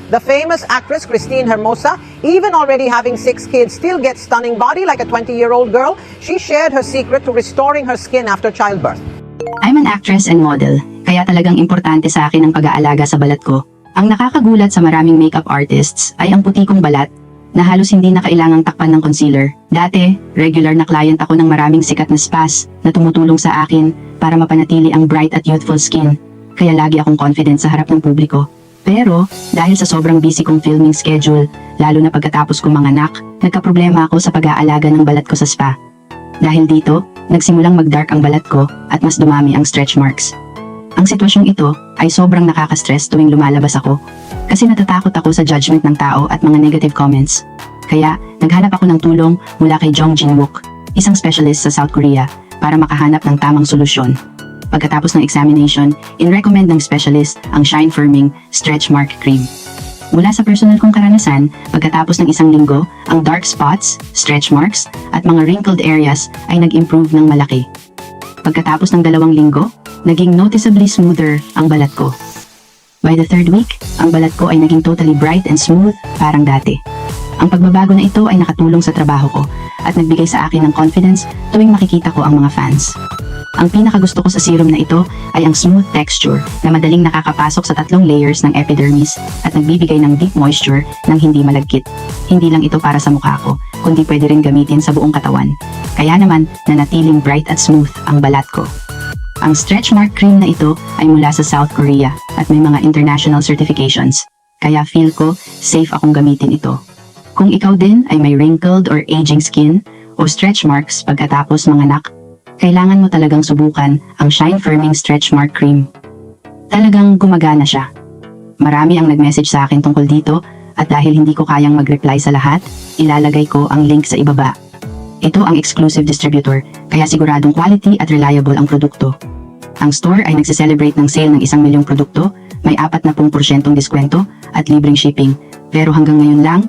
The famous actress Christine Hermosa, even already having 6 kids, still gets stunning body like a 20-year-old girl. She shared her secret to restoring her skin after childbirth. I'm an actress and model, kaya talagang importante sa akin ang pag-aalaga sa balat ko. Ang nakakagulat sa maraming makeup artists ay ang puti kong balat na halos hindi na kailangang takpan ng concealer. Dati, regular na client ako ng maraming sikat na spas na tumutulong sa akin para mapanatili ang bright at youthful skin. Kaya lagi akong confident sa harap ng publiko. Pero, dahil sa sobrang busy kong filming schedule, lalo na pagkatapos kong manganak, nagkaproblema ako sa pag-aalaga ng balat ko sa spa. Dahil dito, nagsimulang mag-dark ang balat ko at mas dumami ang stretch marks. Ang sitwasyong ito ay sobrang nakaka-stress tuwing lumalabas ako kasi natatakot ako sa judgment ng tao at mga negative comments. Kaya, naghanap ako ng tulong mula kay Jong Jin-wook, isang specialist sa South Korea, para makahanap ng tamang solusyon. Pagkatapos ng examination, in-recommend ng specialist ang Shine Firming Stretch Mark Cream. Mula sa personal kong karanasan, pagkatapos ng isang linggo, ang dark spots, stretch marks, at mga wrinkled areas ay nag-improve ng malaki. Pagkatapos ng 2 linggo, naging noticeably smoother ang balat ko. By the 3rd week, ang balat ko ay naging totally bright and smooth, parang dati. Ang pagbabago na ito ay nakatulong sa trabaho ko at nagbigay sa akin ng confidence tuwing makikita ko ang mga fans. Ang pinakagusto ko sa serum na ito ay ang smooth texture na madaling nakakapasok sa 3 layers ng epidermis at nagbibigay ng deep moisture nang hindi malagkit. Hindi lang ito para sa mukha ko, kundi pwede rin gamitin sa buong katawan. Kaya naman, nanatiling bright at smooth ang balat ko. Ang stretch mark cream na ito ay mula sa South Korea at may mga international certifications. Kaya feel ko, safe akong gamitin ito. Kung ikaw din ay may wrinkled or aging skin o stretch marks pagkatapos manganak, kailangan mo talagang subukan ang Shine Firming Stretch Mark Cream. Talagang gumagana siya. Marami ang nag-message sa akin tungkol dito at dahil hindi ko kayang mag-reply sa lahat, ilalagay ko ang link sa ibaba. Ito ang exclusive distributor, kaya siguradong quality at reliable ang produkto. Ang store ay nagse-celebrate ng sale ng 1 milyong produkto, may 40% diskwento at libreng shipping. Pero hanggang ngayon lang,